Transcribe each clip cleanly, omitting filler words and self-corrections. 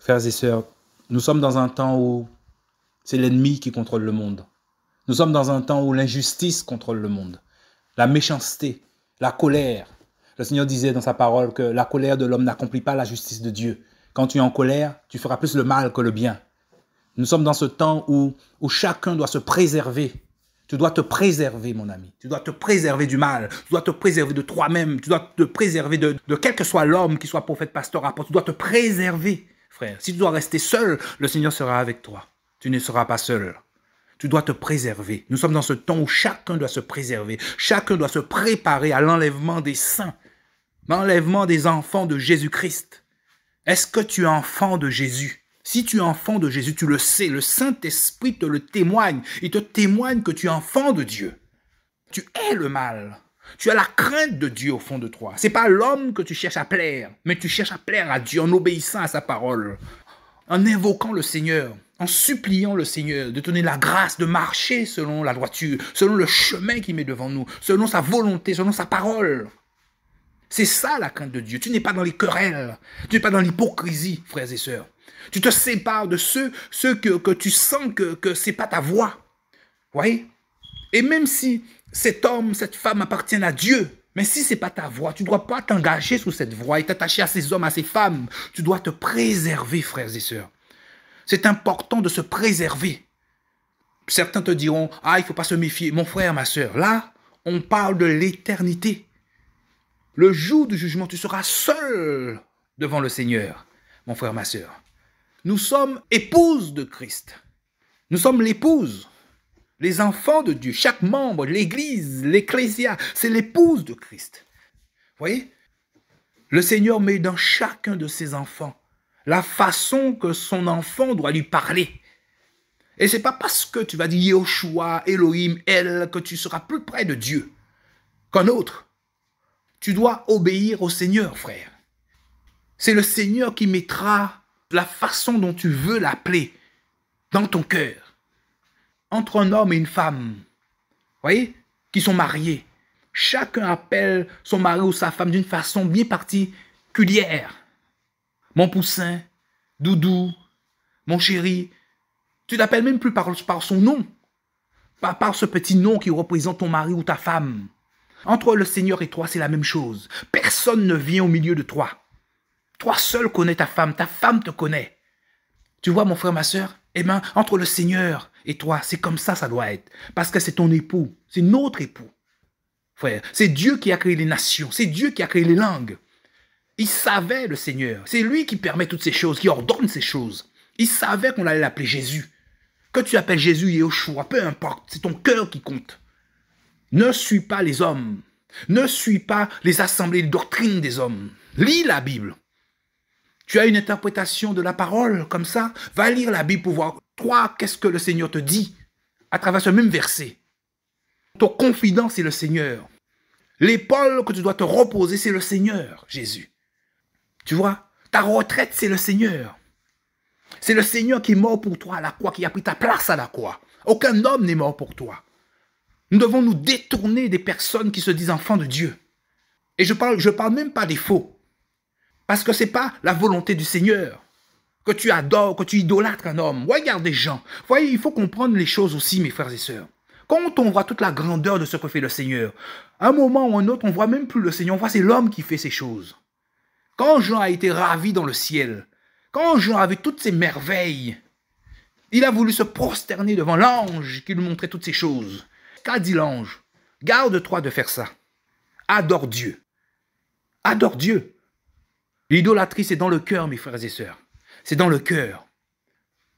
Frères et sœurs, nous sommes dans un temps où c'est l'ennemi qui contrôle le monde. Nous sommes dans un temps où l'injustice contrôle le monde, la méchanceté, la colère. Le Seigneur disait dans sa parole que la colère de l'homme n'accomplit pas la justice de Dieu. Quand tu es en colère, tu feras plus le mal que le bien. Nous sommes dans ce temps où chacun doit se préserver. Tu dois te préserver, mon ami. Tu dois te préserver du mal. Tu dois te préserver de toi-même. Tu dois te préserver de quel que soit l'homme, qui soit prophète, pasteur, apôtre. Tu dois te préserver, frère. Si tu dois rester seul, le Seigneur sera avec toi. Tu ne seras pas seul. Tu dois te préserver. Nous sommes dans ce temps où chacun doit se préserver. Chacun doit se préparer à l'enlèvement des saints, l'enlèvement des enfants de Jésus-Christ. Est-ce que tu es enfant de Jésus? Si tu es enfant de Jésus, tu le sais, le Saint-Esprit te le témoigne. Il te témoigne que tu es enfant de Dieu. Tu hais le mal. Tu as la crainte de Dieu au fond de toi. Ce n'est pas l'homme que tu cherches à plaire, mais tu cherches à plaire à Dieu en obéissant à sa parole, en invoquant le Seigneur, en suppliant le Seigneur de te donner la grâce de marcher selon la droiture, selon le chemin qu'il met devant nous, selon sa volonté, selon sa parole. C'est ça la crainte de Dieu. Tu n'es pas dans les querelles, tu n'es pas dans l'hypocrisie, frères et sœurs. Tu te sépares de ceux que tu sens que ce n'est pas ta voie. Vous voyez? Et même si cet homme, cette femme appartiennent à Dieu, mais si ce n'est pas ta voie, tu ne dois pas t'engager sous cette voie et t'attacher à ces hommes, à ces femmes. Tu dois te préserver, frères et sœurs. C'est important de se préserver. Certains te diront, ah, il ne faut pas se méfier. Mon frère, ma sœur, là, on parle de l'éternité. Le jour du jugement, tu seras seul devant le Seigneur, mon frère, ma sœur. Nous sommes épouses de Christ. Nous sommes l'épouse, les enfants de Dieu. Chaque membre, l'Église, l'Ecclésia, c'est l'épouse de Christ. Vous voyez? Le Seigneur met dans chacun de ses enfants la façon que son enfant doit lui parler. Et ce n'est pas parce que tu vas dire Yoshua, Elohim, El, que tu seras plus près de Dieu qu'un autre. Tu dois obéir au Seigneur, frère. C'est le Seigneur qui mettra la façon dont tu veux l'appeler dans ton cœur. Entre un homme et une femme, voyez, qui sont mariés, chacun appelle son mari ou sa femme d'une façon bien particulière. Mon poussin, doudou, mon chéri, tu l'appelles même plus par son nom, pas par ce petit nom qui représente ton mari ou ta femme. Entre le Seigneur et toi, c'est la même chose. Personne ne vient au milieu de toi. Toi seul connais ta femme te connaît. Tu vois, mon frère, ma sœur, eh bien, entre le Seigneur et toi, c'est comme ça doit être. Parce que c'est ton époux, c'est notre époux. Frère, c'est Dieu qui a créé les nations, c'est Dieu qui a créé les langues. Il savait, le Seigneur, c'est lui qui permet toutes ces choses, qui ordonne ces choses. Il savait qu'on allait l'appeler Jésus. Que tu appelles Jésus Yeshua, peu importe, c'est ton cœur qui compte. Ne suis pas les hommes, ne suis pas les assemblées, les doctrines des hommes. Lis la Bible. Tu as une interprétation de la parole comme ça, va lire la Bible pour voir, toi, qu'est-ce que le Seigneur te dit à travers ce même verset. Ton confident, c'est le Seigneur. L'épaule que tu dois te reposer, c'est le Seigneur, Jésus. Tu vois, ta retraite, c'est le Seigneur. C'est le Seigneur qui est mort pour toi à la croix, qui a pris ta place à la croix. Aucun homme n'est mort pour toi. Nous devons nous détourner des personnes qui se disent enfants de Dieu. Et je parle même pas des faux. Parce que ce n'est pas la volonté du Seigneur que tu adores, que tu idolâtres un homme. Regarde des gens. Vous voyez, il faut comprendre les choses aussi, mes frères et sœurs. Quand on voit toute la grandeur de ce que fait le Seigneur, à un moment ou un autre, on ne voit même plus le Seigneur, on voit c'est l'homme qui fait ces choses. Quand Jean a été ravi dans le ciel, quand Jean a vu toutes ces merveilles, il a voulu se prosterner devant l'ange qui lui montrait toutes ces choses. Qu'a dit l'ange? Garde-toi de faire ça. Adore Dieu. Adore Dieu. L'idolâtrie, c'est dans le cœur, mes frères et sœurs. C'est dans le cœur.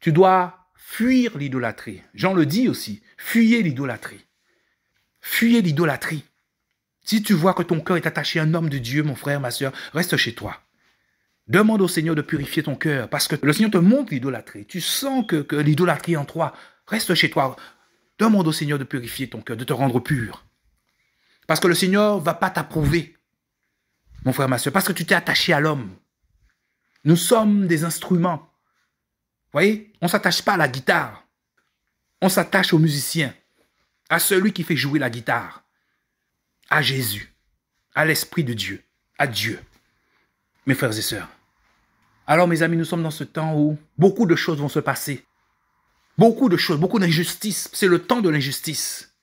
Tu dois fuir l'idolâtrie. Jean le dit aussi. Fuyez l'idolâtrie. Fuyez l'idolâtrie. Si tu vois que ton cœur est attaché à un homme de Dieu, mon frère, ma sœur, reste chez toi. Demande au Seigneur de purifier ton cœur, parce que le Seigneur te montre l'idolâtrie. Tu sens que l'idolâtrie est en toi. Reste chez toi. Demande au Seigneur de purifier ton cœur, de te rendre pur. Parce que le Seigneur ne va pas t'approuver, mon frère, ma soeur, parce que tu t'es attaché à l'homme. Nous sommes des instruments. Vous voyez, on ne s'attache pas à la guitare. On s'attache au musicien, à celui qui fait jouer la guitare, à Jésus, à l'Esprit de Dieu, à Dieu. Mes frères et sœurs, Alors, mes amis, nous sommes dans ce temps où beaucoup de choses vont se passer. Beaucoup de choses, beaucoup d'injustices. C'est le temps de l'injustice.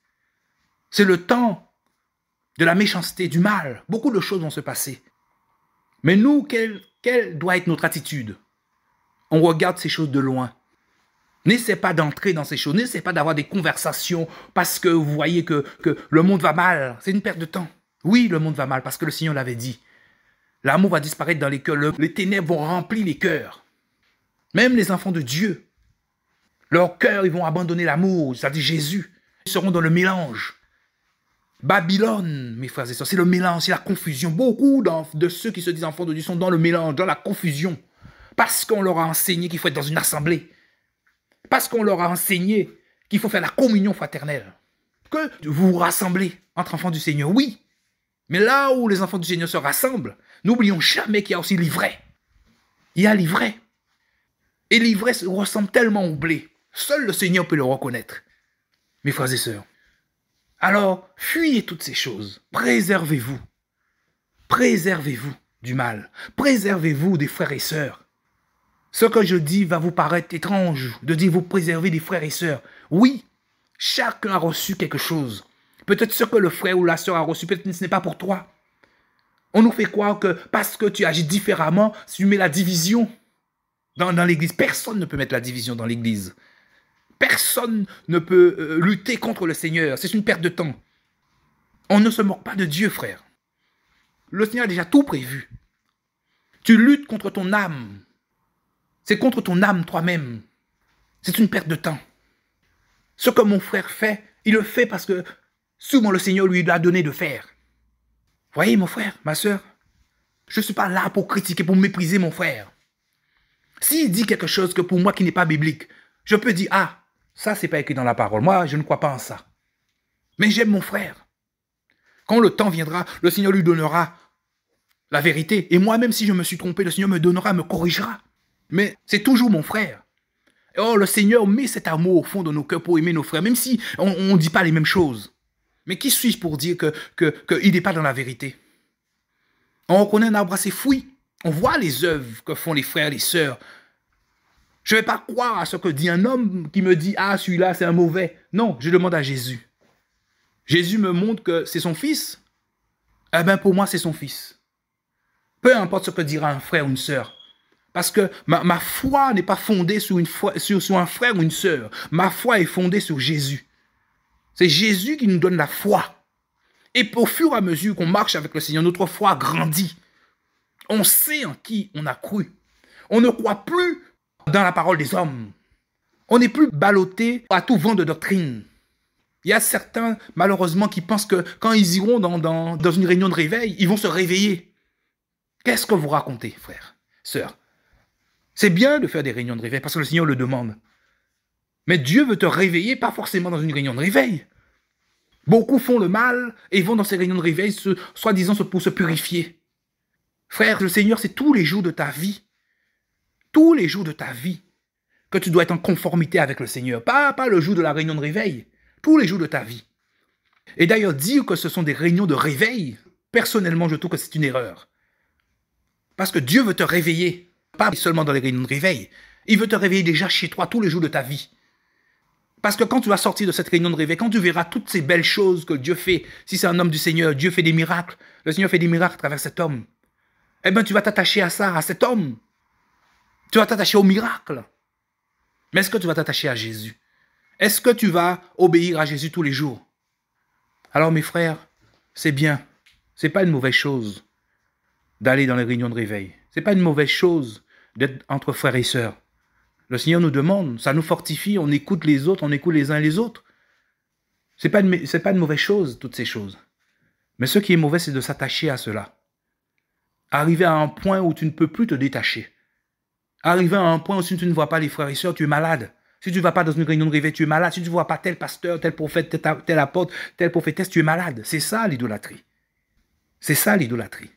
C'est le temps de la méchanceté, du mal. Beaucoup de choses vont se passer. Mais nous, quelle doit être notre attitude? On regarde ces choses de loin. N'essaie pas d'entrer dans ces choses. N'essaie pas d'avoir des conversations parce que vous voyez que le monde va mal. C'est une perte de temps. Oui, le monde va mal parce que le Seigneur l'avait dit. L'amour va disparaître dans les cœurs. Les ténèbres vont remplir les cœurs. Même les enfants de Dieu. Leurs cœurs, ils vont abandonner l'amour, c'est-à-dire Jésus. Ils seront dans le mélange. Babylone, mes frères et sœurs, c'est le mélange, c'est la confusion. Beaucoup de ceux qui se disent enfants de Dieu sont dans le mélange, dans la confusion. Parce qu'on leur a enseigné qu'il faut être dans une assemblée. Parce qu'on leur a enseigné qu'il faut faire la communion fraternelle. Que vous vous rassemblez entre enfants du Seigneur, oui. Mais là où les enfants du Seigneur se rassemblent, n'oublions jamais qu'il y a aussi l'ivraie. Il y a l'ivraie. Et l'ivraie ressemble tellement au blé. Seul le Seigneur peut le reconnaître. Mes frères et sœurs. Alors, fuyez toutes ces choses. Préservez-vous. Préservez-vous du mal. Préservez-vous des frères et sœurs. Ce que je dis va vous paraître étrange, de dire vous préservez des frères et sœurs. Oui, chacun a reçu quelque chose. Peut-être ce que le frère ou la sœur a reçu, peut-être ce n'est pas pour toi. On nous fait croire que parce que tu agis différemment, tu mets la division dans l'église. Personne ne peut mettre la division dans l'église. Personne ne peut lutter contre le Seigneur. C'est une perte de temps. On ne se moque pas de Dieu, frère. Le Seigneur a déjà tout prévu. Tu luttes contre ton âme. C'est contre ton âme toi-même. C'est une perte de temps. Ce que mon frère fait, il le fait parce que souvent le Seigneur lui a donné de faire. Voyez, mon frère, ma soeur, je ne suis pas là pour critiquer, pour mépriser mon frère. S'il dit quelque chose que pour moi qui n'est pas biblique, je peux dire, ah, ça, c'est pas écrit dans la parole. Moi, je ne crois pas en ça. Mais j'aime mon frère. Quand le temps viendra, le Seigneur lui donnera la vérité. Et moi, même si je me suis trompé, le Seigneur me donnera, me corrigera. Mais c'est toujours mon frère. Oh, le Seigneur met cet amour au fond de nos cœurs pour aimer nos frères, même si on ne dit pas les mêmes choses. Mais qui suis-je pour dire qu'il n'est pas dans la vérité? On reconnaît un arbre à ses fruits. On voit les œuvres que font les frères et les sœurs. Je ne vais pas croire à ce que dit un homme qui me dit « Ah, celui-là, c'est un mauvais ». Non, je demande à Jésus. Jésus me montre que c'est son fils. Eh bien, pour moi, c'est son fils. Peu importe ce que dira un frère ou une sœur. Parce que ma foi n'est pas fondée sur un frère ou une sœur. Ma foi est fondée sur Jésus. C'est Jésus qui nous donne la foi. Et au fur et à mesure qu'on marche avec le Seigneur, notre foi grandit. On sait en qui on a cru. On ne croit plus dans la parole des hommes. On n'est plus ballotté à tout vent de doctrine. Il y a certains, malheureusement, qui pensent que quand ils iront dans une réunion de réveil, ils vont se réveiller. Qu'est-ce que vous racontez, frère, sœur? C'est bien de faire des réunions de réveil parce que le Seigneur le demande. Mais Dieu veut te réveiller, pas forcément dans une réunion de réveil. Beaucoup font le mal et vont dans ces réunions de réveil, soi-disant pour se purifier. Frère, le Seigneur, c'est tous les jours de ta vie. Tous les jours de ta vie que tu dois être en conformité avec le Seigneur. Pas le jour de la réunion de réveil. Tous les jours de ta vie. Et d'ailleurs, dire que ce sont des réunions de réveil, personnellement, je trouve que c'est une erreur. Parce que Dieu veut te réveiller, pas seulement dans les réunions de réveil. Il veut te réveiller déjà chez toi tous les jours de ta vie. Parce que quand tu vas sortir de cette réunion de réveil, quand tu verras toutes ces belles choses que Dieu fait, si c'est un homme du Seigneur, Dieu fait des miracles, le Seigneur fait des miracles à travers cet homme, eh bien tu vas t'attacher à ça, à cet homme. Tu vas t'attacher au miracle. Mais est-ce que tu vas t'attacher à Jésus? Est-ce que tu vas obéir à Jésus tous les jours? Alors mes frères, c'est bien. Ce n'est pas une mauvaise chose d'aller dans les réunions de réveil. Ce n'est pas une mauvaise chose d'être entre frères et sœurs. Le Seigneur nous demande, ça nous fortifie, on écoute les autres, on écoute les uns les autres. Ce n'est pas une mauvaise chose, toutes ces choses. Mais ce qui est mauvais, c'est de s'attacher à cela. Arriver à un point où tu ne peux plus te détacher. Arriver à un point où si tu ne vois pas les frères et sœurs, tu es malade. Si tu ne vas pas dans une réunion de réveil, tu es malade. Si tu ne vois pas tel pasteur, tel prophète, tel apôtre, tel prophétesse, tu es malade. C'est ça l'idolâtrie. C'est ça l'idolâtrie.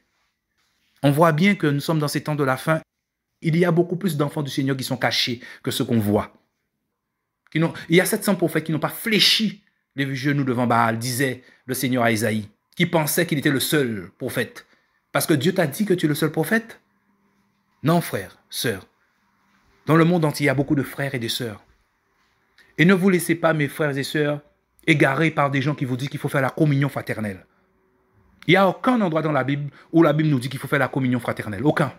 On voit bien que nous sommes dans ces temps de la fin. Il y a beaucoup plus d'enfants du Seigneur qui sont cachés que ceux qu'on voit. Il y a 700 prophètes qui n'ont pas fléchi les genoux devant Baal, disait le Seigneur à Isaïe, qui pensait qu'il était le seul prophète. Parce que Dieu t'a dit que tu es le seul prophète. Non, frères, sœurs. Dans le monde entier, il y a beaucoup de frères et de sœurs. Et ne vous laissez pas, mes frères et sœurs, égarés par des gens qui vous disent qu'il faut faire la communion fraternelle. Il n'y a aucun endroit dans la Bible où la Bible nous dit qu'il faut faire la communion fraternelle. Aucun.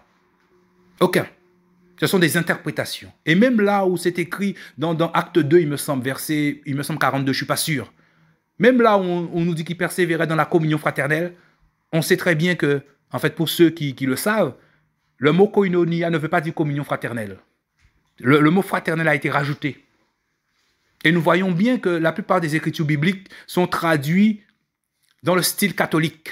Aucun. Ce sont des interprétations. Et même là où c'est écrit dans Acte 2, il me semble, verset 42, je ne suis pas sûr. Même là où on nous dit qu'il persévérait dans la communion fraternelle, on sait très bien que, en fait, pour ceux qui le savent, le mot koinonia ne veut pas dire communion fraternelle. Le mot fraternel a été rajouté. Et nous voyons bien que la plupart des écritures bibliques sont traduites dans le style catholique.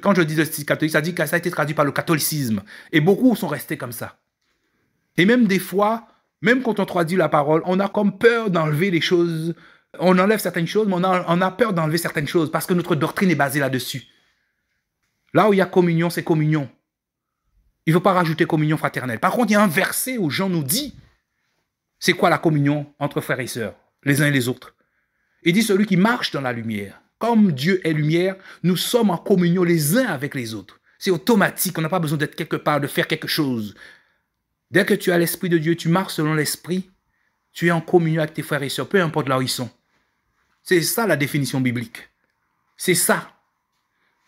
Quand je dis le style catholique, ça dit que ça a été traduit par le catholicisme. Et beaucoup sont restés comme ça. Et même des fois, même quand on traduit la parole, on a comme peur d'enlever les choses. On enlève certaines choses, mais on a peur d'enlever certaines choses parce que notre doctrine est basée là-dessus. Là où il y a communion, c'est communion. Il ne faut pas rajouter communion fraternelle. Par contre, il y a un verset où Jean nous dit, c'est quoi la communion entre frères et sœurs, les uns et les autres. Il dit, celui qui marche dans la lumière, comme Dieu est lumière, nous sommes en communion les uns avec les autres. C'est automatique, on n'a pas besoin d'être quelque part, de faire quelque chose. Dès que tu as l'Esprit de Dieu, tu marches selon l'Esprit, tu es en communion avec tes frères et sœurs, peu importe là où ils sont. C'est ça la définition biblique. C'est ça.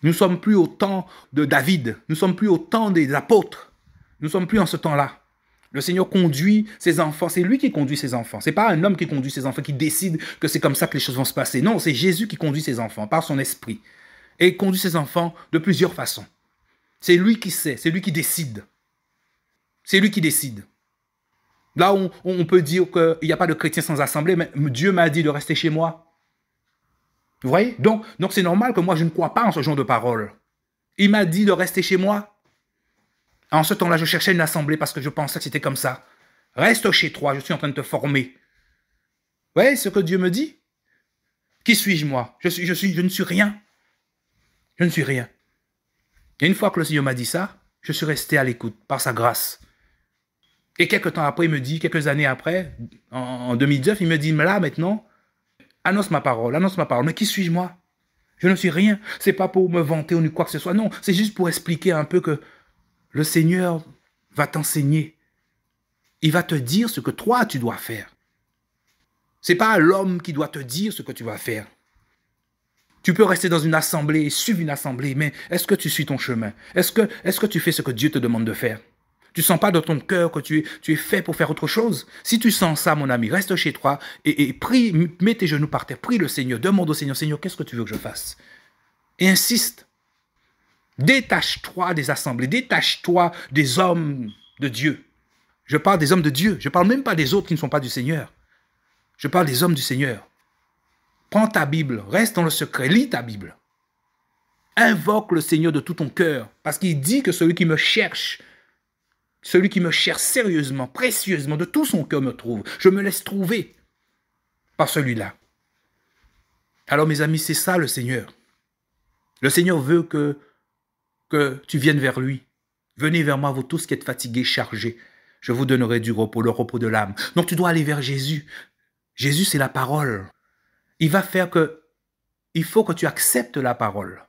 Nous ne sommes plus au temps de David, nous ne sommes plus au temps des apôtres, nous ne sommes plus en ce temps-là. Le Seigneur conduit ses enfants, c'est lui qui conduit ses enfants. Ce n'est pas un homme qui conduit ses enfants, qui décide que c'est comme ça que les choses vont se passer. Non, c'est Jésus qui conduit ses enfants par son esprit. Et il conduit ses enfants de plusieurs façons. C'est lui qui sait, c'est lui qui décide. C'est lui qui décide. Là où on peut dire qu'il n'y a pas de chrétiens sans assemblée, mais Dieu m'a dit de rester chez moi. Vous voyez? Donc c'est normal que moi, je ne crois pas en ce genre de paroles. Il m'a dit de rester chez moi. En ce temps-là, je cherchais une assemblée parce que je pensais que c'était comme ça. Reste chez toi, je suis en train de te former. Vous voyez ce que Dieu me dit? Qui suis-je, moi? Je ne suis rien. Je ne suis rien. Et une fois que le Seigneur m'a dit ça, je suis resté à l'écoute par sa grâce. Et quelques temps après, il me dit, quelques années après, en 2019, il me dit, mais là, maintenant, annonce ma parole. Mais qui suis-je, moi? Je ne suis rien. Ce n'est pas pour me vanter ou quoi que ce soit. Non, c'est juste pour expliquer un peu que le Seigneur va t'enseigner. Il va te dire ce que toi, tu dois faire. Ce n'est pas l'homme qui doit te dire ce que tu vas faire. Tu peux rester dans une assemblée et suivre une assemblée, mais est-ce que tu suis ton chemin? Est-ce que tu fais ce que Dieu te demande de faire? Tu ne sens pas dans ton cœur que tu es fait pour faire autre chose? Si tu sens ça, mon ami, reste chez toi et prie, mets tes genoux par terre, prie le Seigneur, demande au Seigneur, Seigneur, qu'est-ce que tu veux que je fasse? Et insiste. Détache-toi des assemblées, détache-toi des hommes de Dieu. Je parle des hommes de Dieu, je ne parle même pas des autres qui ne sont pas du Seigneur. Je parle des hommes du Seigneur. Prends ta Bible, reste dans le secret, lis ta Bible. Invoque le Seigneur de tout ton cœur, parce qu'il dit que celui qui me cherche sérieusement, précieusement, de tout son cœur me trouve. Je me laisse trouver par celui-là. Alors mes amis, c'est ça le Seigneur. Le Seigneur veut que tu viennes vers lui. Venez vers moi, vous tous qui êtes fatigués, chargés. Je vous donnerai du repos, le repos de l'âme. Donc tu dois aller vers Jésus. Jésus, c'est la parole. Il faut que tu acceptes la parole.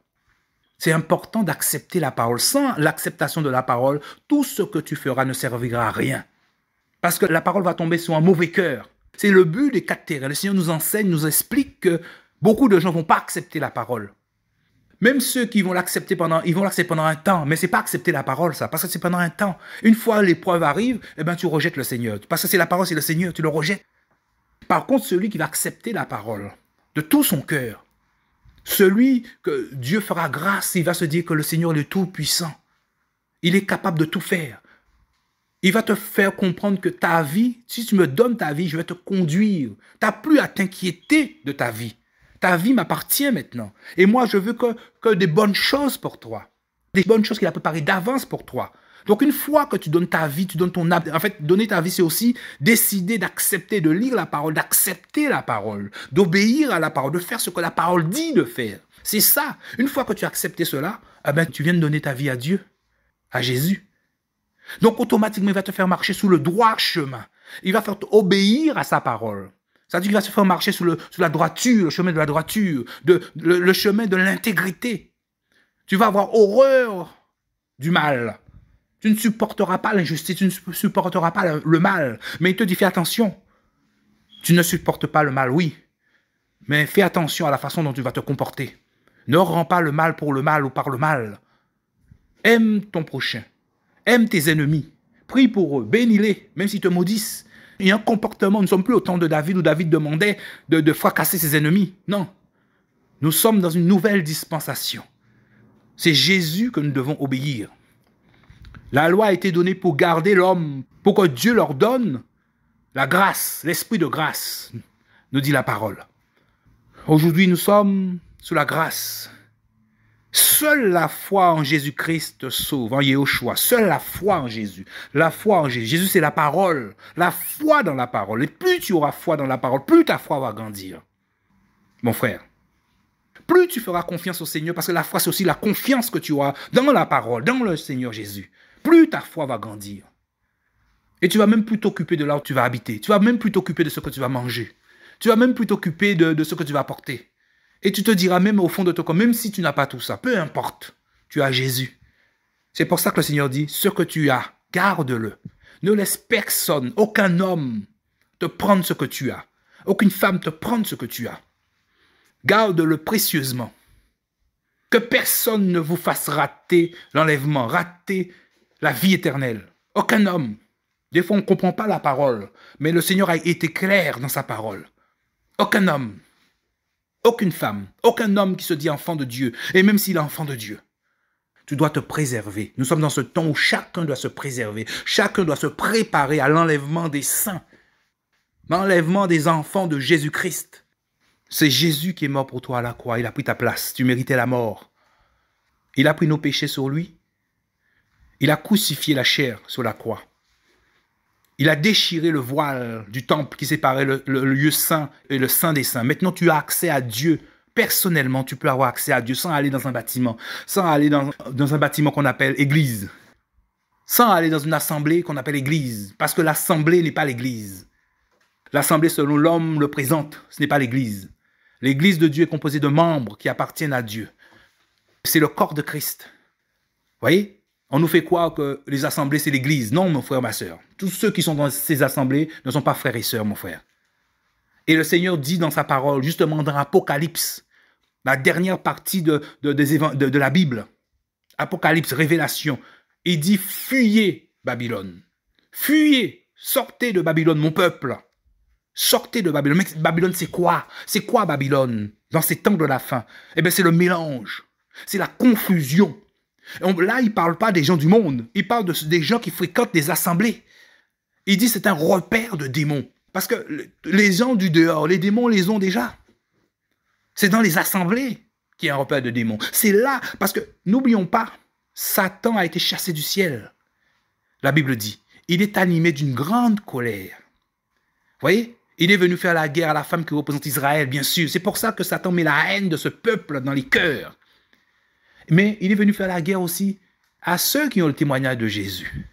C'est important d'accepter la parole. Sans l'acceptation de la parole, tout ce que tu feras ne servira à rien. Parce que la parole va tomber sur un mauvais cœur. C'est le but des 4 terrains. Le Seigneur nous enseigne, nous explique que beaucoup de gens ne vont pas accepter la parole. Même ceux qui vont l'accepter pendant un temps, mais ce n'est pas accepter la parole, ça, parce que c'est pendant un temps. Une fois l'épreuve arrive, eh ben, tu rejettes le Seigneur. Parce que c'est la parole, c'est le Seigneur, tu le rejettes. Par contre, celui qui va accepter la parole de tout son cœur, celui que Dieu fera grâce, il va se dire que le Seigneur est tout-puissant. Il est capable de tout faire. Il va te faire comprendre que ta vie, si tu me donnes ta vie, je vais te conduire. Tu n'as plus à t'inquiéter de ta vie. Ta vie m'appartient maintenant. Et moi, je veux que des bonnes choses pour toi. Des bonnes choses qu'il a préparées d'avance pour toi. Donc, une fois que tu donnes ta vie, tu donnes ton âme. En fait, donner ta vie, c'est aussi décider d'accepter, de lire la parole, d'accepter la parole, d'obéir à la parole, de faire ce que la parole dit de faire. C'est ça. Une fois que tu as accepté cela, eh ben, tu viens de donner ta vie à Dieu, à Jésus. Donc, automatiquement, il va te faire marcher sous le droit chemin. Il va faire obéir à sa parole. C'est-à-dire qu'il va se faire marcher sous la droiture, le chemin de la droiture, le chemin de l'intégrité. Tu vas avoir horreur du mal. Tu ne supporteras pas l'injustice, tu ne supporteras pas le mal. Mais il te dit, fais attention. Tu ne supportes pas le mal, oui. Mais fais attention à la façon dont tu vas te comporter. Ne rends pas le mal pour le mal ou par le mal. Aime ton prochain. Aime tes ennemis. Prie pour eux. Bénis-les, même s'ils te maudissent. Il y a un comportement. Nous ne sommes plus au temps de David où David demandait de fracasser ses ennemis. Non. Nous sommes dans une nouvelle dispensation. C'est Jésus que nous devons obéir. La loi a été donnée pour garder l'homme, pour que Dieu leur donne la grâce, l'esprit de grâce, nous dit la parole. Aujourd'hui, nous sommes sous la grâce. Seule la foi en Jésus-Christ sauve, en Yéhoshua. Seule la foi en Jésus. La foi en Jésus. Jésus, c'est la parole. La foi dans la parole. Et plus tu auras foi dans la parole, plus ta foi va grandir. Mon frère, plus tu feras confiance au Seigneur, parce que la foi, c'est aussi la confiance que tu auras dans la parole, dans le Seigneur Jésus. Plus ta foi va grandir. Et tu vas même plus t'occuper de là où tu vas habiter. Tu vas même plus t'occuper de ce que tu vas manger. Tu vas même plus t'occuper de ce que tu vas porter. Et tu te diras même au fond de ton corps, même si tu n'as pas tout ça, peu importe, tu as Jésus. C'est pour ça que le Seigneur dit, ce que tu as, garde-le. Ne laisse personne, aucun homme te prendre ce que tu as. Aucune femme te prendre ce que tu as. Garde-le précieusement. Que personne ne vous fasse rater l'enlèvement, rater la vie éternelle. Aucun homme. Des fois, on ne comprend pas la parole, mais le Seigneur a été clair dans sa parole. Aucun homme, aucune femme, aucun homme qui se dit enfant de Dieu, et même s'il est enfant de Dieu, tu dois te préserver. Nous sommes dans ce temps où chacun doit se préserver, chacun doit se préparer à l'enlèvement des saints, l'enlèvement des enfants de Jésus-Christ. C'est Jésus qui est mort pour toi à la croix, il a pris ta place, tu méritais la mort. Il a pris nos péchés sur lui, il a crucifié la chair sur la croix. Il a déchiré le voile du temple qui séparait le lieu saint et le saint des saints. Maintenant, tu as accès à Dieu. Personnellement, tu peux avoir accès à Dieu sans aller dans un bâtiment, sans aller dans un bâtiment qu'on appelle église, sans aller dans une assemblée qu'on appelle église, parce que l'assemblée n'est pas l'église. L'assemblée, selon l'homme, le présente, ce n'est pas l'église. L'église de Dieu est composée de membres qui appartiennent à Dieu. C'est le corps de Christ. Vous voyez ? On nous fait croire que les assemblées, c'est l'église. Non, mon frère, ma soeur. Tous ceux qui sont dans ces assemblées ne sont pas frères et sœurs, mon frère. Et le Seigneur dit dans sa parole, justement dans Apocalypse, la dernière partie de la Bible, Apocalypse, Révélation, il dit, fuyez Babylone. Fuyez, sortez de Babylone, mon peuple. Sortez de Babylone. Mais Babylone, c'est quoi? C'est quoi Babylone dans ces temps de la fin? Eh bien, c'est le mélange. C'est la confusion. Là, il ne parle pas des gens du monde. Il parle des gens qui fréquentent des assemblées. Il dit que c'est un repère de démons. Parce que les gens du dehors, les démons les ont déjà. C'est dans les assemblées qu'il y a un repère de démons. C'est là, parce que n'oublions pas, Satan a été chassé du ciel. La Bible dit, il est animé d'une grande colère. Vous voyez? Il est venu faire la guerre à la femme qui représente Israël, bien sûr. C'est pour ça que Satan met la haine de ce peuple dans les cœurs. Mais il est venu faire la guerre aussi à ceux qui ont le témoignage de Jésus.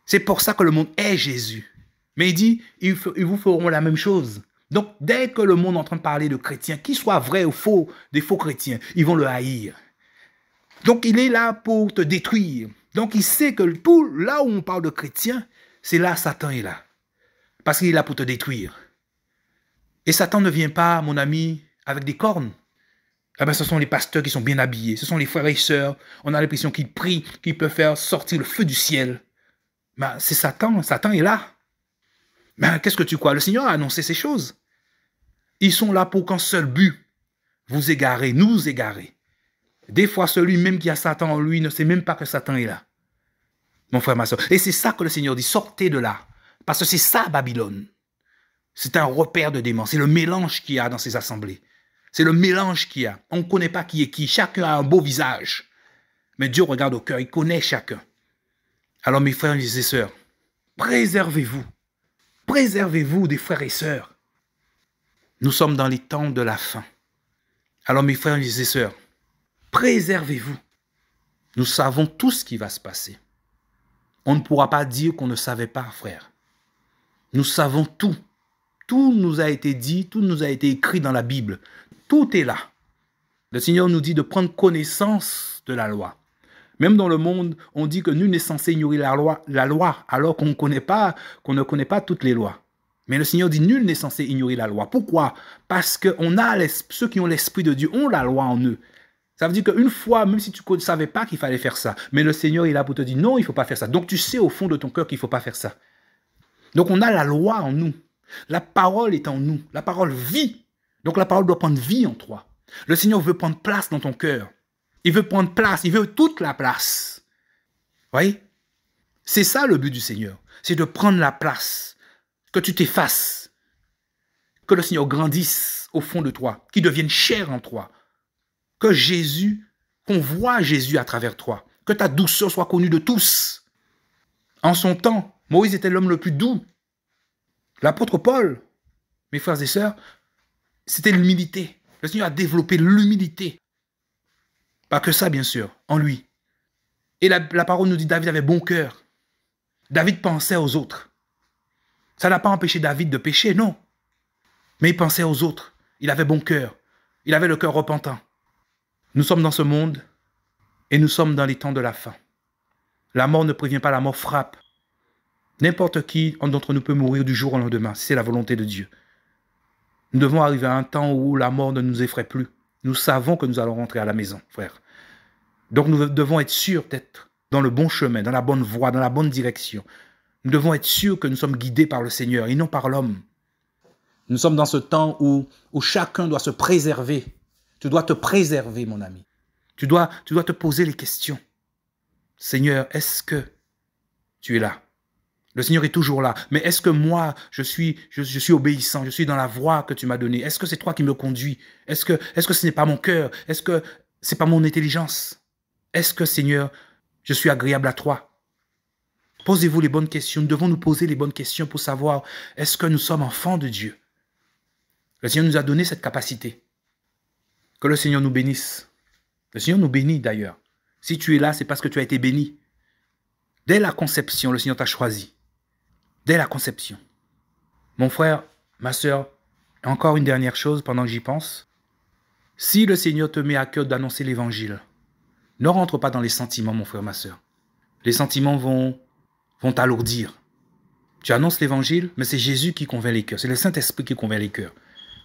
C'est pour ça que le monde est Jésus. Mais il dit, ils vous feront la même chose. Donc, dès que le monde est en train de parler de chrétiens, qu'ils soient vrais ou faux, des faux chrétiens, ils vont le haïr. Donc, il est là pour te détruire. Donc, il sait que tout là où on parle de chrétiens, c'est là Satan est là. Parce qu'il est là pour te détruire. Et Satan ne vient pas, mon ami, avec des cornes. Eh bien, ce sont les pasteurs qui sont bien habillés. Ce sont les frères et sœurs. On a l'impression qu'ils prient, qu'ils peuvent faire sortir le feu du ciel. Ben, c'est Satan. Satan est là. Ben, qu'est-ce que tu crois? Le Seigneur a annoncé ces choses. Ils sont là pour qu'un seul but, vous égarer, nous égarer. Des fois, celui même qui a Satan en lui ne sait même pas que Satan est là. Mon frère, ma soeur. Et c'est ça que le Seigneur dit. Sortez de là. Parce que c'est ça, Babylone. C'est un repère de démons. C'est le mélange qu'il y a dans ces assemblées. C'est le mélange qu'il y a. On ne connaît pas qui est qui. Chacun a un beau visage. Mais Dieu regarde au cœur. Il connaît chacun. Alors mes frères et sœurs, préservez-vous. Préservez-vous des frères et sœurs. Nous sommes dans les temps de la fin. Alors mes frères et sœurs, préservez-vous. Nous savons tout ce qui va se passer. On ne pourra pas dire qu'on ne savait pas, frère. Nous savons tout. Tout nous a été dit, tout nous a été écrit dans la Bible. Tout est là. Le Seigneur nous dit de prendre connaissance de la loi. Même dans le monde, on dit que nul n'est censé ignorer la loi alors qu'on ne connaît pas toutes les lois. Mais le Seigneur dit nul n'est censé ignorer la loi. Pourquoi? Parce que ceux qui ont l'Esprit de Dieu ont la loi en eux. Ça veut dire qu'une fois, même si tu ne savais pas qu'il fallait faire ça, mais le Seigneur est là pour te dire non, il ne faut pas faire ça. Donc tu sais au fond de ton cœur qu'il ne faut pas faire ça. Donc on a la loi en nous. La parole est en nous. La parole vit. Donc la parole doit prendre vie en toi. Le Seigneur veut prendre place dans ton cœur. Il veut prendre place. Il veut toute la place. Vous voyez? C'est ça le but du Seigneur. C'est de prendre la place. Que tu t'effaces. Que le Seigneur grandisse au fond de toi. Qu'il devienne chair en toi. Qu'on voit Jésus à travers toi. Que ta douceur soit connue de tous. En son temps, Moïse était l'homme le plus doux. L'apôtre Paul, mes frères et sœurs, c'était l'humilité. Le Seigneur a développé l'humilité. Pas que ça, bien sûr, en lui. Et la parole nous dit David avait bon cœur. David pensait aux autres. Ça n'a pas empêché David de pécher, non. Mais il pensait aux autres. Il avait bon cœur. Il avait le cœur repentant. Nous sommes dans ce monde et nous sommes dans les temps de la fin. La mort ne prévient pas, la mort frappe. N'importe qui d'entre nous peut mourir du jour au lendemain, si c'est la volonté de Dieu. Nous devons arriver à un temps où la mort ne nous effraie plus. Nous savons que nous allons rentrer à la maison, frère. Donc nous devons être sûrs d'être dans le bon chemin, dans la bonne voie, dans la bonne direction. Nous devons être sûrs que nous sommes guidés par le Seigneur et non par l'homme. Nous sommes dans ce temps où chacun doit se préserver. Tu dois te préserver, mon ami. Tu dois te poser les questions. Seigneur, est-ce que tu es là? Le Seigneur est toujours là. Mais est-ce que moi, je suis obéissant? Je suis dans la voie que tu m'as donnée. Est-ce que c'est toi qui me conduis? Est-ce que ce n'est pas mon cœur? Est-ce que ce n'est pas mon intelligence? Est-ce que, Seigneur, je suis agréable à toi? Posez-vous les bonnes questions. Nous devons nous poser les bonnes questions pour savoir est-ce que nous sommes enfants de Dieu? Le Seigneur nous a donné cette capacité. Que le Seigneur nous bénisse. Le Seigneur nous bénit d'ailleurs. Si tu es là, c'est parce que tu as été béni. Dès la conception, le Seigneur t'a choisi. Dès la conception. Mon frère, ma sœur, encore une dernière chose pendant que j'y pense. Si le Seigneur te met à cœur d'annoncer l'évangile, ne rentre pas dans les sentiments, mon frère, ma sœur. Les sentiments vont t'alourdir. Tu annonces l'évangile, mais c'est Jésus qui convainc les cœurs. C'est le Saint-Esprit qui convainc les cœurs.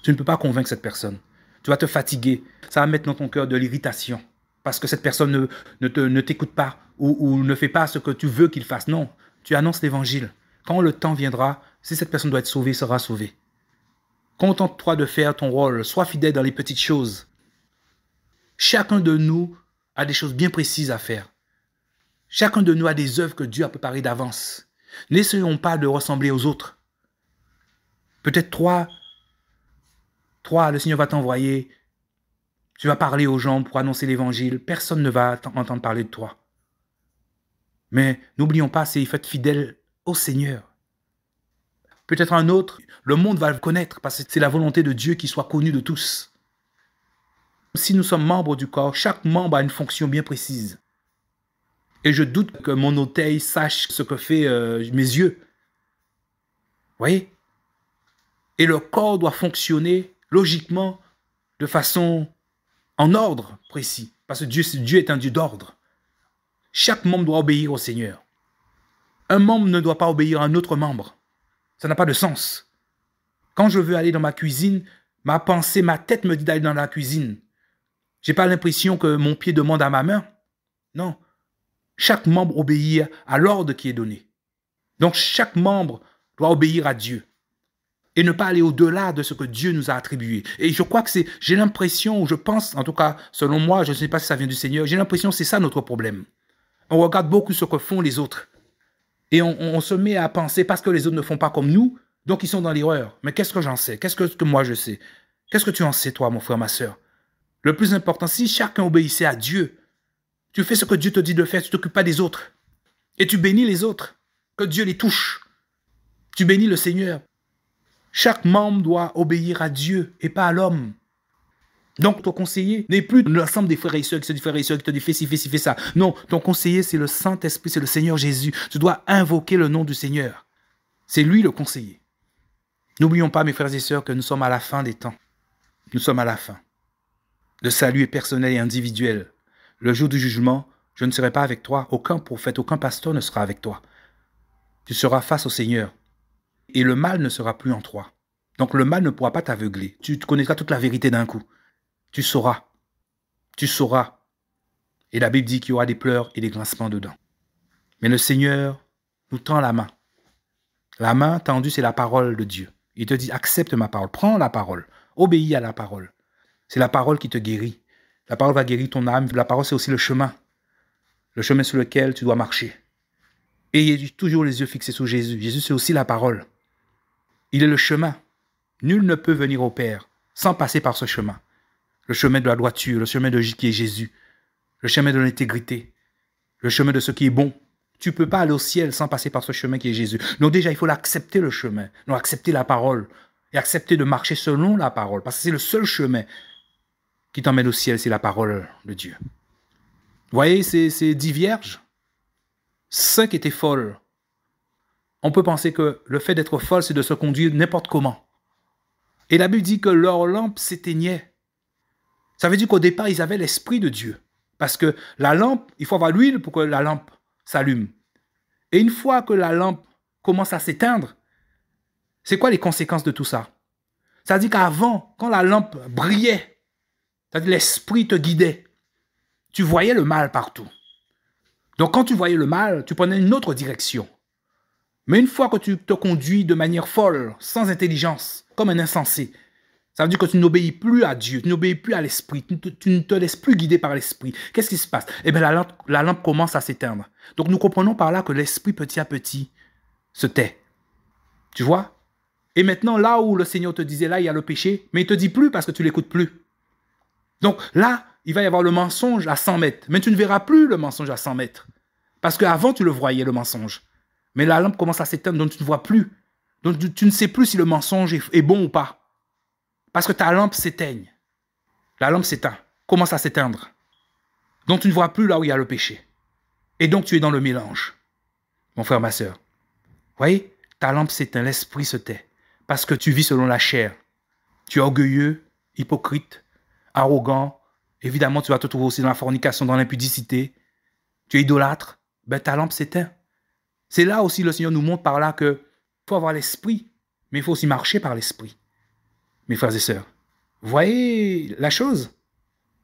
Tu ne peux pas convaincre cette personne. Tu vas te fatiguer. Ça va mettre dans ton cœur de l'irritation. Parce que cette personne ne t'écoute pas ou ne fait pas ce que tu veux qu'il fasse. Non, tu annonces l'évangile. Quand le temps viendra, si cette personne doit être sauvée, sera sauvée. Contente-toi de faire ton rôle. Sois fidèle dans les petites choses. Chacun de nous a des choses bien précises à faire. Chacun de nous a des œuvres que Dieu a préparées d'avance. N'essayons pas de ressembler aux autres. Peut-être toi, le Seigneur va t'envoyer. Tu vas parler aux gens pour annoncer l'évangile. Personne ne va entendre parler de toi. Mais n'oublions pas, c'est être fidèle au Seigneur. Peut-être un autre, le monde va le connaître parce que c'est la volonté de Dieu qu'il soit connu de tous. Si nous sommes membres du corps, chaque membre a une fonction bien précise. Et je doute que mon orteil sache ce que fait mes yeux. Vous voyez? Et le corps doit fonctionner logiquement de façon en ordre précis. Parce que Dieu est un Dieu d'ordre. Chaque membre doit obéir au Seigneur. Un membre ne doit pas obéir à un autre membre. Ça n'a pas de sens. Quand je veux aller dans ma cuisine, ma tête me dit d'aller dans la cuisine. Je n'ai pas l'impression que mon pied demande à ma main. Non. Chaque membre obéit à l'ordre qui est donné. Donc chaque membre doit obéir à Dieu. Et ne pas aller au-delà de ce que Dieu nous a attribué. Et je crois que j'ai l'impression, je pense, en tout cas, selon moi, je ne sais pas si ça vient du Seigneur, j'ai l'impression que c'est ça notre problème. On regarde beaucoup ce que font les autres. Et on se met à penser, parce que les autres ne font pas comme nous, donc ils sont dans l'erreur. Mais qu'est-ce que j'en sais? Qu'est-ce que moi je sais? Qu'est-ce que tu en sais, toi, mon frère, ma sœur? Le plus important, si chacun obéissait à Dieu, tu fais ce que Dieu te dit de faire, tu ne t'occupes pas des autres. Et tu bénis les autres, que Dieu les touche. Tu bénis le Seigneur. Chaque membre doit obéir à Dieu et pas à l'homme. Donc ton conseiller n'est plus l'ensemble des frères et sœurs qui se disent frères et sœurs qui te disent fais ci, fais ci, fais ça. Non, ton conseiller c'est le Saint-Esprit, c'est le Seigneur Jésus. Tu dois invoquer le nom du Seigneur. C'est lui le conseiller. N'oublions pas mes frères et sœurs que nous sommes à la fin des temps. Nous sommes à la fin. Le salut est personnel et individuel. Le jour du jugement, je ne serai pas avec toi. Aucun prophète, aucun pasteur ne sera avec toi. Tu seras face au Seigneur. Et le mal ne sera plus en toi. Donc le mal ne pourra pas t'aveugler. Tu connaîtras toute la vérité d'un coup. Tu sauras. Tu sauras. Et la Bible dit qu'il y aura des pleurs et des grincements dedans. Mais le Seigneur nous tend la main. La main tendue, c'est la parole de Dieu. Il te dit, accepte ma parole, prends la parole, obéis à la parole. C'est la parole qui te guérit. La parole va guérir ton âme. La parole, c'est aussi le chemin sur lequel tu dois marcher. Ayez toujours les yeux fixés sur Jésus. Jésus, c'est aussi la parole. Il est le chemin. Nul ne peut venir au Père sans passer par ce chemin. Le chemin de la droiture, le chemin de qui est Jésus, le chemin de l'intégrité, le chemin de ce qui est bon. Tu ne peux pas aller au ciel sans passer par ce chemin qui est Jésus. Donc déjà, il faut l'accepter le chemin, donc accepter la parole et accepter de marcher selon la parole, parce que c'est le seul chemin qui t'emmène au ciel, c'est la parole de Dieu. Vous voyez, ces 10 vierges, 5 étaient folles. On peut penser que le fait d'être folle, c'est de se conduire n'importe comment. Et la Bible dit que leur lampe s'éteignait. Ça veut dire qu'au départ, ils avaient l'esprit de Dieu. Parce que la lampe, il faut avoir l'huile pour que la lampe s'allume. Et une fois que la lampe commence à s'éteindre, c'est quoi les conséquences de tout ça? Ça veut dire qu'avant, quand la lampe brillait, c'est-à-dire l'esprit te guidait, tu voyais le mal partout. Donc quand tu voyais le mal, tu prenais une autre direction. Mais une fois que tu te conduis de manière folle, sans intelligence, comme un insensé, ça veut dire que tu n'obéis plus à Dieu, tu n'obéis plus à l'esprit, tu ne te laisses plus guider par l'esprit. Qu'est-ce qui se passe? Eh bien, la lampe commence à s'éteindre. Donc, nous comprenons par là que l'esprit, petit à petit, se tait. Tu vois? Et maintenant, là où le Seigneur te disait, là, il y a le péché, mais il ne te dit plus parce que tu ne l'écoutes plus. Donc, là, il va y avoir le mensonge à 100 mètres. Mais tu ne verras plus le mensonge à 100 mètres. Parce qu'avant, tu le voyais, le mensonge. Mais la lampe commence à s'éteindre, donc tu ne vois plus. Donc, tu ne sais plus si le mensonge est bon ou pas. Parce que ta lampe s'éteigne. La lampe s'éteint, commence à s'éteindre. Donc tu ne vois plus là où il y a le péché. Et donc tu es dans le mélange. Mon frère, ma soeur. Vous voyez, ta lampe s'éteint, l'esprit se tait. Parce que tu vis selon la chair. Tu es orgueilleux, hypocrite, arrogant. Évidemment, tu vas te trouver aussi dans la fornication, dans l'impudicité. Tu es idolâtre. Ben, ta lampe s'éteint. C'est là aussi le Seigneur nous montre par là qu'il faut avoir l'esprit, mais il faut aussi marcher par l'esprit. Mes frères et sœurs, voyez la chose.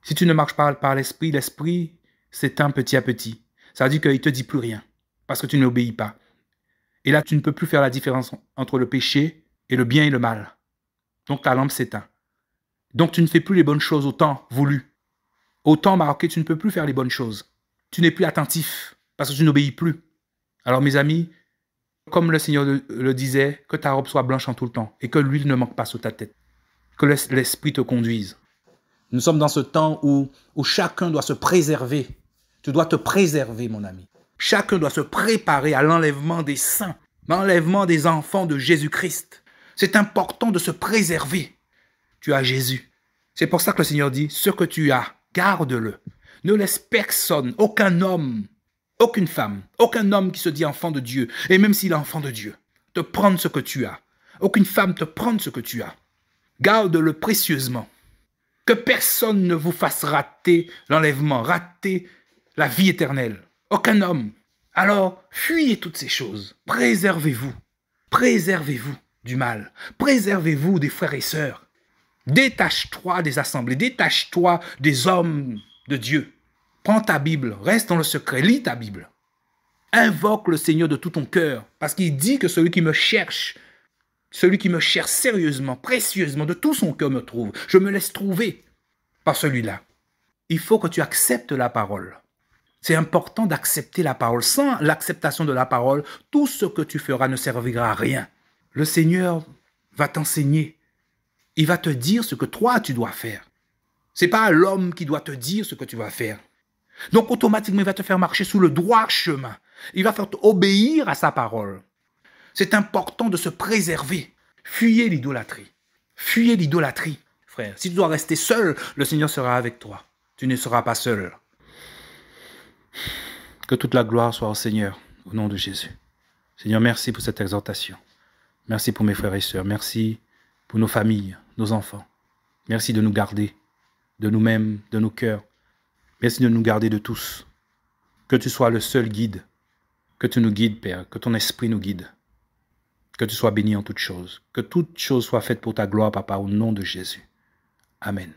Si tu ne marches pas par l'esprit, l'esprit s'éteint petit à petit. Ça veut dire qu'il ne te dit plus rien, parce que tu n'obéis pas. Et là, tu ne peux plus faire la différence entre le péché et le bien et le mal. Donc ta lampe s'éteint. Donc tu ne fais plus les bonnes choses au temps voulu. Au temps marqué, tu ne peux plus faire les bonnes choses. Tu n'es plus attentif, parce que tu n'obéis plus. Alors mes amis, comme le Seigneur le disait, que ta robe soit blanche en tout le temps, et que l'huile ne manque pas sur ta tête. Que l'esprit te conduise. Nous sommes dans ce temps où chacun doit se préserver. Tu dois te préserver, mon ami. Chacun doit se préparer à l'enlèvement des saints, l'enlèvement des enfants de Jésus-Christ. C'est important de se préserver. Tu as Jésus. C'est pour ça que le Seigneur dit, ce que tu as, garde-le. Ne laisse personne, aucun homme, aucune femme, aucun homme qui se dit enfant de Dieu, et même s'il est enfant de Dieu, te prendre ce que tu as. Aucune femme te prendre ce que tu as. Garde-le précieusement. Que personne ne vous fasse rater l'enlèvement, rater la vie éternelle. Aucun homme. Alors, fuyez toutes ces choses. Préservez-vous. Préservez-vous du mal. Préservez-vous des frères et sœurs. Détache-toi des assemblées. Détache-toi des hommes de Dieu. Prends ta Bible. Reste dans le secret. Lis ta Bible. Invoque le Seigneur de tout ton cœur. Parce qu'il dit que celui qui me cherche sérieusement, précieusement, de tout son cœur me trouve. Je me laisse trouver par celui-là. Il faut que tu acceptes la parole. C'est important d'accepter la parole. Sans l'acceptation de la parole, tout ce que tu feras ne servira à rien. Le Seigneur va t'enseigner. Il va te dire ce que toi, tu dois faire. Ce n'est pas l'homme qui doit te dire ce que tu vas faire. Donc, automatiquement, il va te faire marcher sous le droit chemin. Il va faire obéir à sa parole. C'est important de se préserver. Fuyez l'idolâtrie. Fuyez l'idolâtrie, frère. Si tu dois rester seul, le Seigneur sera avec toi. Tu ne seras pas seul. Que toute la gloire soit au Seigneur, au nom de Jésus. Seigneur, merci pour cette exhortation. Merci pour mes frères et sœurs. Merci pour nos familles, nos enfants. Merci de nous garder, de nous-mêmes, de nos cœurs. Merci de nous garder de tous. Que tu sois le seul guide. Que tu nous guides, Père. Que ton esprit nous guide. Que tu sois béni en toutes choses. Que toutes choses soient faites pour ta gloire, Papa, au nom de Jésus. Amen.